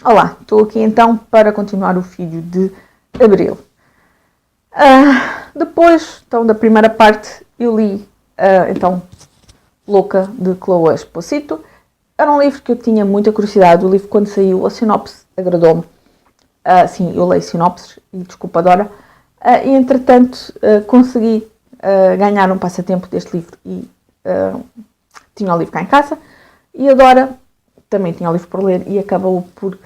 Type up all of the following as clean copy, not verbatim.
Olá, estou aqui então para continuar o vídeo de Abril. Depois então, da primeira parte, eu li então Louca, de Chloe Esposito. Era um livro que eu tinha muita curiosidade. O livro, quando saiu, a sinopse agradou-me. Sim, eu leio sinopses, e desculpa, Dora. E entretanto consegui ganhar um passatempo deste livro e tinha o livro cá em casa. E a Dora também tinha o livro por ler e acabou por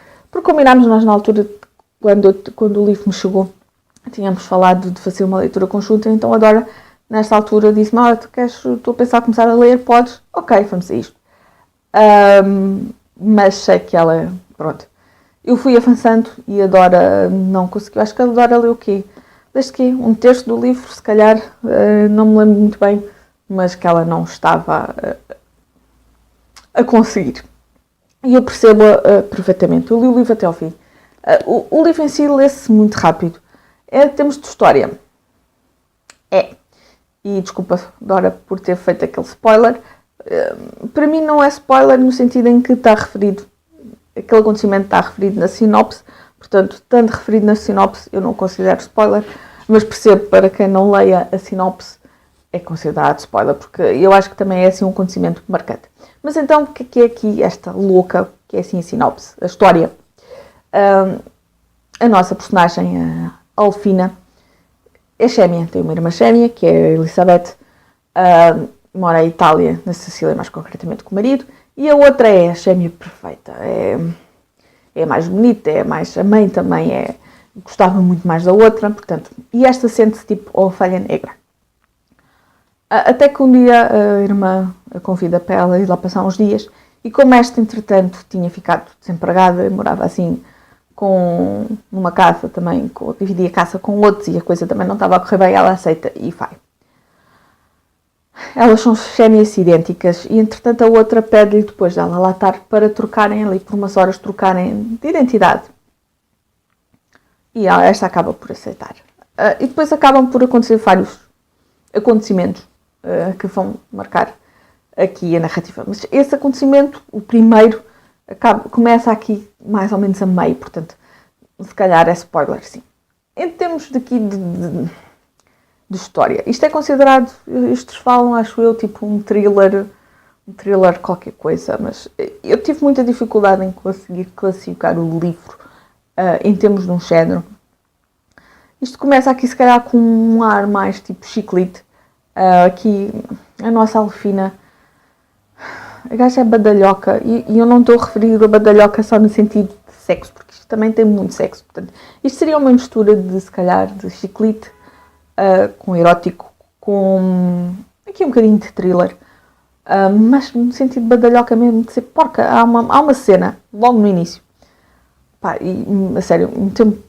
combinarmos. Nós, na altura, quando o livro me chegou, tínhamos falado de fazer uma leitura conjunta. Então a Dora, nesta altura, disse-me: olha, estou a pensar a começar a ler, podes? Ok, vamos a isto. Mas sei que ela, pronto. Eu fui avançando e a Dora não conseguiu. Acho que a Dora leu o quê? Desde que um terço do livro, se calhar, não me lembro muito bem, mas que ela não estava a conseguir. E eu percebo perfeitamente. Eu li o livro até ao fim. O livro em si lê-se muito rápido. Temos de história. E desculpa, Dora, por ter feito aquele spoiler. Para mim não é spoiler no sentido em que está referido. Aquele acontecimento está referido na sinopse. Portanto, estando referido na sinopse, eu não considero spoiler. Mas percebo, para quem não leia a sinopse, é considerado spoiler. Porque eu acho que também é assim um acontecimento marcante. Mas então, o que é aqui esta louca, que é assim a sinopse, a história? A nossa personagem, a Alfina, é gêmea, tem uma irmã gêmea, que é a Elizabeth, mora em Itália, na Sicília, mais concretamente com o marido, e a outra é a gêmea perfeita, é mais bonita, a mãe também gostava muito mais da outra, portanto, e esta sente-se tipo ovelha negra. Até que um dia a irmã a convida para ela ir lá passar uns dias, e como esta, entretanto, tinha ficado desempregada, morava assim numa casa também, dividia a casa com outros e a coisa também não estava a correr bem, ela aceita e vai. Elas são gêmeas idênticas e, entretanto, a outra pede-lhe, depois dela lá estar, para trocarem ali por umas horas, trocarem de identidade. E esta acaba por aceitar. E depois acabam por acontecer vários acontecimentos que vão marcar aqui a narrativa. Mas esse acontecimento, o primeiro, começa aqui mais ou menos a meio, portanto, se calhar é spoiler, sim. Em termos daqui de história, isto é considerado, estes falam, acho eu, tipo um thriller qualquer coisa, mas eu tive muita dificuldade em conseguir classificar o livro em termos de um género. Isto começa aqui, se calhar, com um ar mais tipo chiclete. Aqui, a nossa Alfina, a gaja é badalhoca, e eu não estou a referir a badalhoca só no sentido de sexo, porque isto também tem muito sexo. Portanto, isto seria uma mistura de, se calhar, de chiclete com erótico, com aqui um bocadinho de thriller, mas no sentido de badalhoca mesmo, de ser porca. Há uma cena, logo no início, e a sério, meteu-me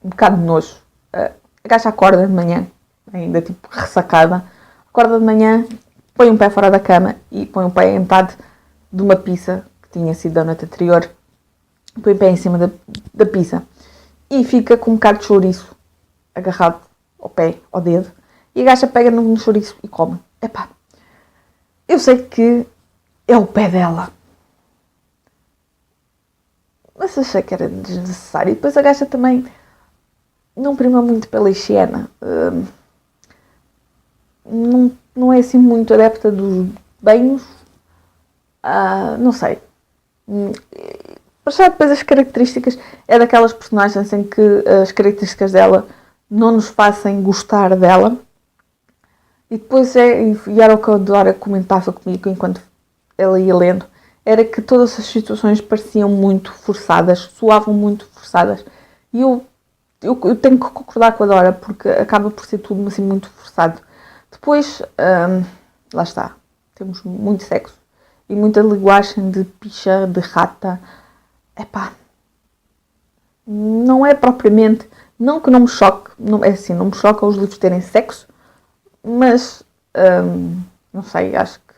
um bocado de nojo. A gaja acorda de manhã, ainda tipo ressacada, acorda de manhã, põe um pé fora da cama e põe um pé em metade de uma pizza que tinha sido da noite anterior, põe o pé em cima da pizza e fica com um bocado de chouriço agarrado ao pé, ao dedo, e a gaja pega no chouriço e come. Eu sei que é o pé dela, mas achei que era desnecessário. E depois a gaja também não prima muito pela higiene. Não é assim muito adepta dos banhos. Não sei. Para já, depois as características é daquelas personagens em que as características dela não nos fazem gostar dela. E depois e era o que a Dora comentava comigo enquanto ela ia lendo, era que todas as situações pareciam muito forçadas, soavam muito forçadas. E eu tenho que concordar com a Dora, porque acaba por ser tudo assim muito forçado. Depois, lá está, temos muito sexo e muita linguagem de picha, de rata. Não é propriamente, não que não me choque, não me choca os livros terem sexo, mas, não sei, acho que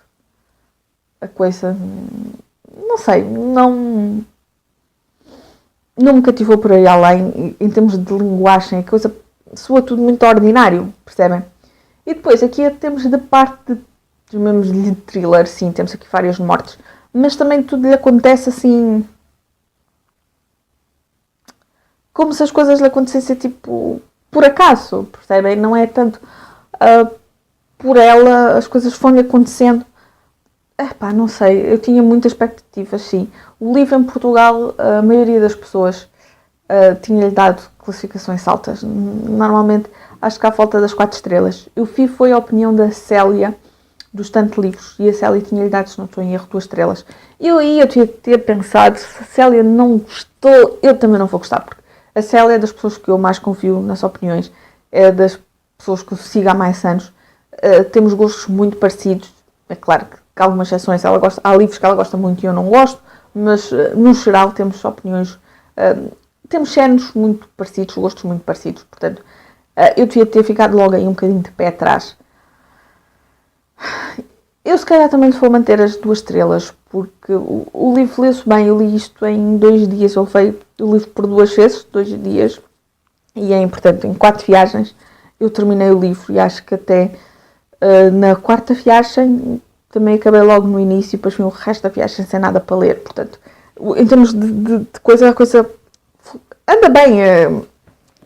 a coisa, não sei, não me cativou por aí além. Em termos de linguagem, a coisa soa tudo muito ordinário, percebem? E depois, aqui temos da parte dos mesmos de thriller, sim, temos aqui várias mortes, mas também tudo lhe acontece assim, como se as coisas lhe acontecessem tipo por acaso, percebem? Não é tanto por ela, as coisas foram acontecendo. Epá, não sei, eu tinha muitas expectativas, sim. O livro em Portugal, a maioria das pessoas tinha-lhe dado classificações altas. Normalmente, acho que à falta das 4 estrelas. Eu vi foi a opinião da Célia, dos Tanto Livros, e a Célia tinha-lhe dado, se não estou em erro, 2 estrelas. Eu tinha que ter pensado, se a Célia não gostou, eu também não vou gostar, porque a Célia é das pessoas que eu mais confio nas opiniões, é das pessoas que eu sigo há mais anos. Temos gostos muito parecidos, é claro que há algumas exceções, há livros que ela gosta muito e eu não gosto, mas no geral temos opiniões, temos géneros muito parecidos, gostos muito parecidos, portanto eu devia ter ficado logo aí um bocadinho de pé atrás. Eu se calhar também lhe vou manter as 2 estrelas, porque o livro lê-se bem, eu li isto em 2 dias, eu levei o livro por 2 vezes, 2 dias, e portanto, em 4 viagens eu terminei o livro, e acho que até na 4ª viagem também acabei logo no início, e depois vim o resto da viagem sem nada para ler, portanto, em termos de coisa, a coisa anda bem,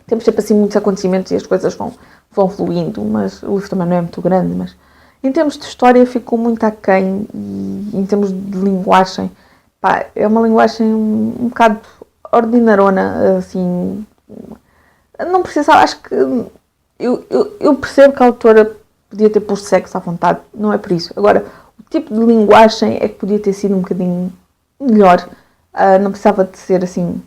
temos sempre assim muitos acontecimentos e as coisas vão fluindo, mas o livro também não é muito grande, mas em termos de história ficou muito aquém, e em termos de linguagem, pá, é uma linguagem um bocado ordinarona, assim, não precisava, acho que eu percebo que a autora podia ter posto sexo à vontade, não é por isso. Agora, o tipo de linguagem é que podia ter sido um bocadinho melhor, não precisava de ser assim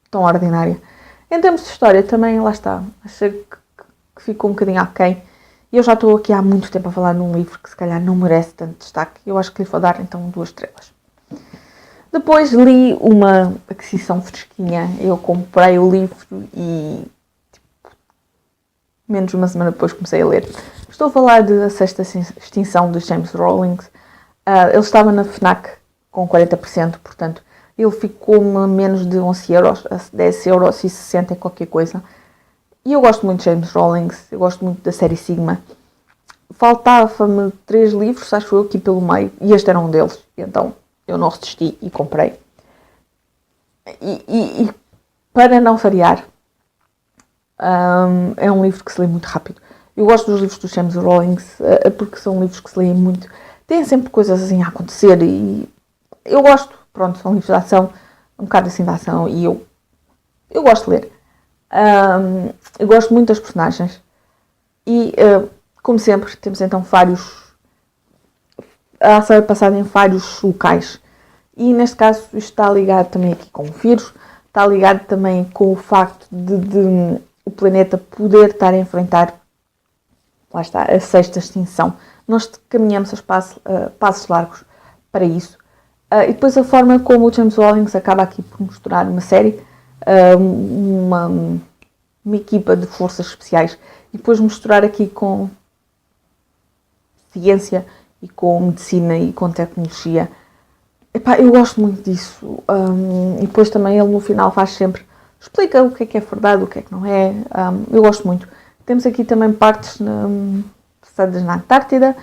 tão ordinária. Em termos de história também, lá está, achei que ficou um bocadinho aquém. E eu já estou aqui há muito tempo a falar num livro que se calhar não merece tanto destaque. Eu acho que lhe vou dar então 2 estrelas. Depois li uma aquisição fresquinha. Eu comprei o livro e menos de uma semana depois comecei a ler. Estou a falar de A Sexta Extinção de James Rowling. Ele estava na FNAC com 40%, portanto ele ficou-me a menos de 11 euros, a 10 euros e 60 e qualquer coisa. E eu gosto muito de James Rowling, eu gosto muito da série Sigma. Faltava-me 3 livros, acho eu, aqui pelo meio, e este era um deles. Então eu não resisti e comprei. E para não variar, é um livro que se lê muito rápido. Eu gosto dos livros do James Rowling porque são livros que se leem muito. Têm sempre coisas assim a acontecer e eu gosto. Pronto, são livros de ação, um bocado assim de ação, e eu gosto de ler. Eu gosto muito das personagens. E, como sempre, temos então vários... A ação é passada em vários locais. E, neste caso, isto está ligado também aqui com o vírus, está ligado também com o facto de o planeta poder estar a enfrentar, lá está, a 6ª extinção. Nós caminhamos a passos largos para isso. E depois a forma como o James Rowling acaba aqui por mostrar uma série, uma equipa de forças especiais, e depois misturar aqui com ciência e com medicina e com tecnologia. Epá, eu gosto muito disso. E depois também ele no final faz sempre, explica o que é verdade, o que é que não é. Eu gosto muito. Temos aqui também partes passadas na Antártida.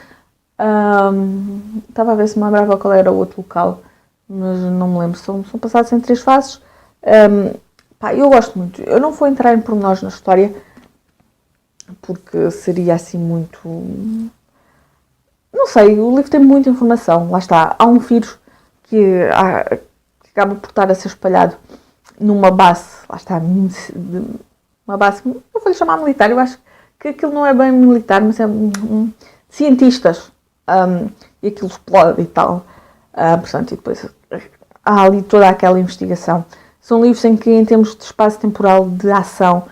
Estava a ver se me lembrava qual era o outro local, mas não me lembro. São passados em 3 fases. Eu gosto muito. Eu não vou entrar em pormenores na história, porque seria assim muito... Não sei, o livro tem muita informação. Lá está, há um vírus que acaba por estar a ser espalhado numa base, lá está, uma base, eu vou-lhe chamar militar, eu acho que aquilo não é bem militar, mas é cientistas, e aquilo explode e tal, portanto, e depois há ali toda aquela investigação. São livros em que, em termos de espaço temporal de ação,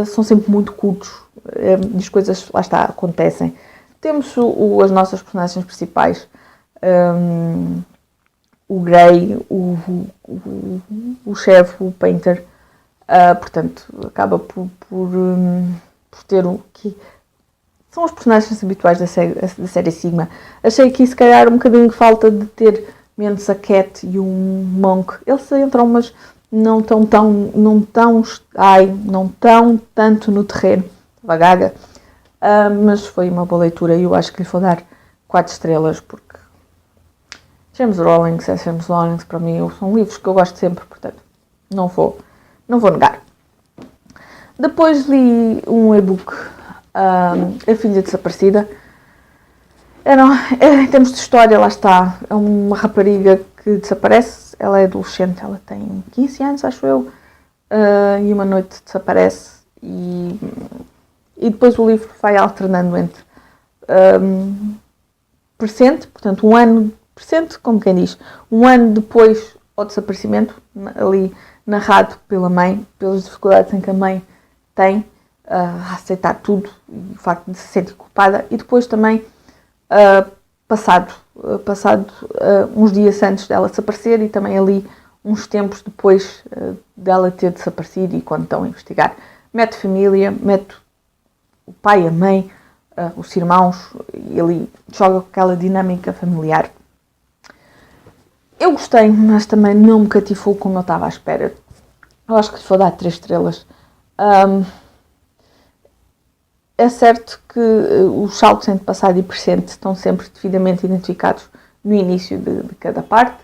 são sempre muito curtos, e as coisas, lá está, acontecem. Temos as nossas personagens principais, o Grey, o chefe, o Painter, portanto, acaba por ter o que são os personagens habituais da série Sigma. Achei que se calhar um bocadinho de falta de ter menos a Cat e um Monk. Eles entram, mas não tão tanto no terreno da gaga. Mas foi uma boa leitura e eu acho que lhe vou dar 4 estrelas, porque James Rowling, para mim, são livros que eu gosto sempre, portanto, não vou negar. Depois li um e-book, A Filha Desaparecida. Em termos de história, lá está, é uma rapariga que desaparece, ela é adolescente, ela tem 15 anos, acho eu, e uma noite desaparece e depois o livro vai alternando entre presente, portanto um ano presente, como quem diz, um ano depois ao desaparecimento, ali narrado pela mãe, pelas dificuldades em que a mãe tem a aceitar tudo e o facto de se sentir culpada, e depois também passado uns dias antes dela desaparecer e também ali uns tempos depois dela ter desaparecido, e quando estão a investigar, mete família, mete o pai, a mãe, os irmãos, e ali joga com aquela dinâmica familiar. Eu gostei, mas também não me cativou como eu estava à espera. Eu acho que lhe vou dar 3 estrelas. É certo que os saltos entre passado e presente estão sempre devidamente identificados no início de cada parte,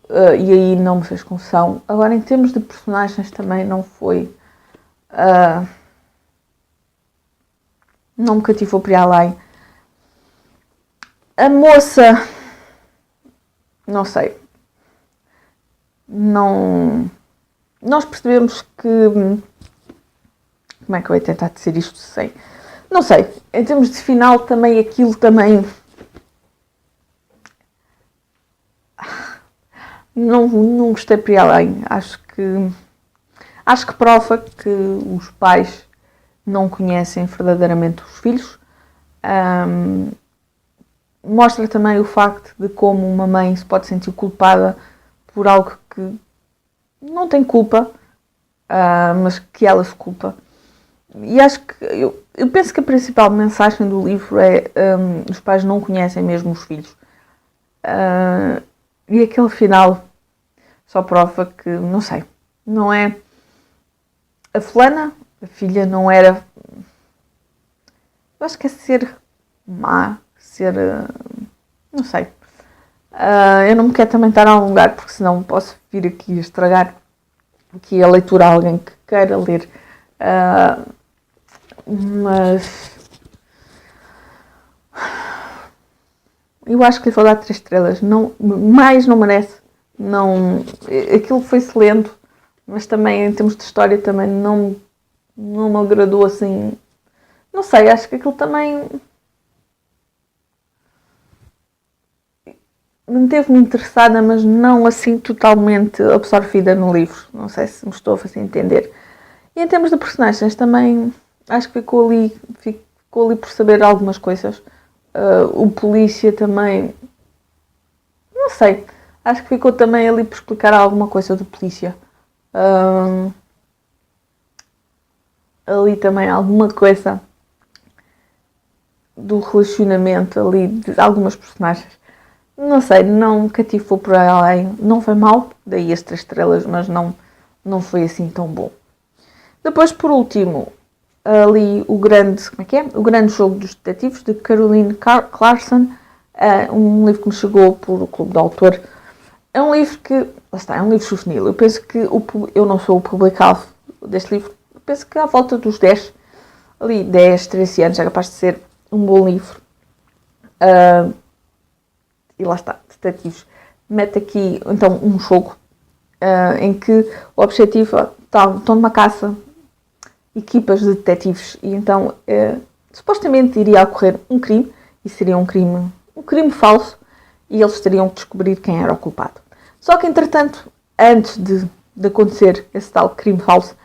e aí não me fez confusão. Agora, em termos de personagens, também não foi... não me cativou por ir além. A moça... não sei. Não... Nós percebemos que... Como é que eu ia tentar dizer isto sem... Não sei. Em termos de final, também aquilo também... Não gostei por ir além. Acho que prova que os pais não conhecem verdadeiramente os filhos. Mostra também o facto de como uma mãe se pode sentir culpada por algo que não tem culpa, mas que ela se culpa. E acho que eu penso que a principal mensagem do livro é os pais não conhecem mesmo os filhos. E aquele final só prova que, não sei, não é... A fulana, a filha, não era... Eu acho que é ser má, ser... não sei. Eu não me quero também estar a alongar, porque senão posso vir aqui a estragar aqui a leitura a alguém que queira ler. Mas... eu acho que lhe vou dar 3 estrelas. Não, mais não merece. Não, aquilo foi-se lendo, mas também em termos de história também não me agradou assim. Não sei, acho que aquilo também manteve-me interessada, mas não assim totalmente absorvida no livro. Não sei se me estou a fazer entender. E em termos de personagens também acho que ficou ali por saber algumas coisas. O polícia também, não sei, acho que ficou também ali por explicar alguma coisa do polícia. Ali também alguma coisa do relacionamento ali de algumas personagens. Não sei, não me cativou por além. Não foi mal, daí as 3 estrelas, mas não foi assim tão bom. Depois, por último, ali o grande, o grande jogo dos detetives, de Caroline Clarkson, um livro que me chegou por o Clube do Autor. É um livro que, lá está, é um livro juvenil. Eu penso que eu não sou o público-alvo deste livro. Eu penso que à volta dos 10, 13 anos, é capaz de ser um bom livro. E lá está, detetives. Mete aqui, então, um jogo em que o objetivo estão numa caça, equipas de detetives, e então supostamente iria ocorrer um crime, e seria um crime falso, e eles teriam que descobrir quem era o culpado. Só que, entretanto, antes de acontecer esse tal crime falso,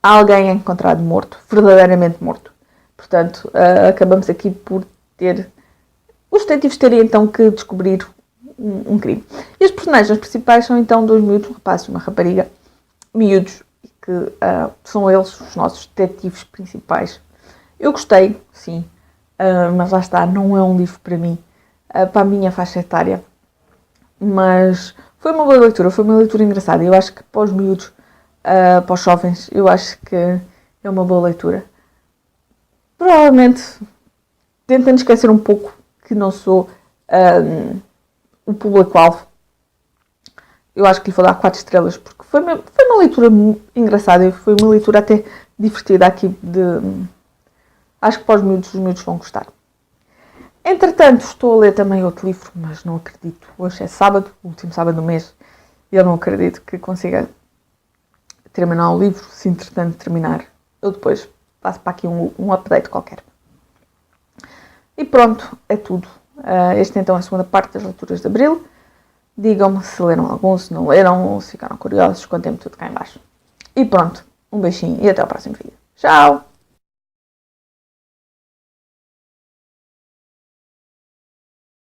alguém é encontrado morto, verdadeiramente morto. Portanto, acabamos aqui por ter... Os detetives teriam então que descobrir um crime. E os personagens principais são então 2 miúdos, um rapaz e uma rapariga, miúdos, que são eles os nossos detetives principais. Eu gostei, sim, mas lá está, não é um livro para mim, para a minha faixa etária. Mas foi uma boa leitura, foi uma leitura engraçada. Eu acho que para os miúdos, para os jovens, eu acho que é uma boa leitura. Provavelmente, tentando esquecer um pouco que não sou o público-alvo, eu acho que lhe vou dar 4 estrelas, porque foi uma leitura engraçada e foi uma leitura até divertida aqui acho que para os miúdos vão gostar. Entretanto, estou a ler também outro livro, mas não acredito. Hoje é sábado, o último sábado do mês, e eu não acredito que consiga terminar o livro. Se entretanto terminar, eu depois passo para aqui um update qualquer. E pronto, é tudo. Esta então é a segunda parte das leituras de Abril. Digam-me se leram algum, se não leram, se ficaram curiosos, contem-me tudo cá em baixo. E pronto, um beijinho e até ao próximo vídeo. Tchau!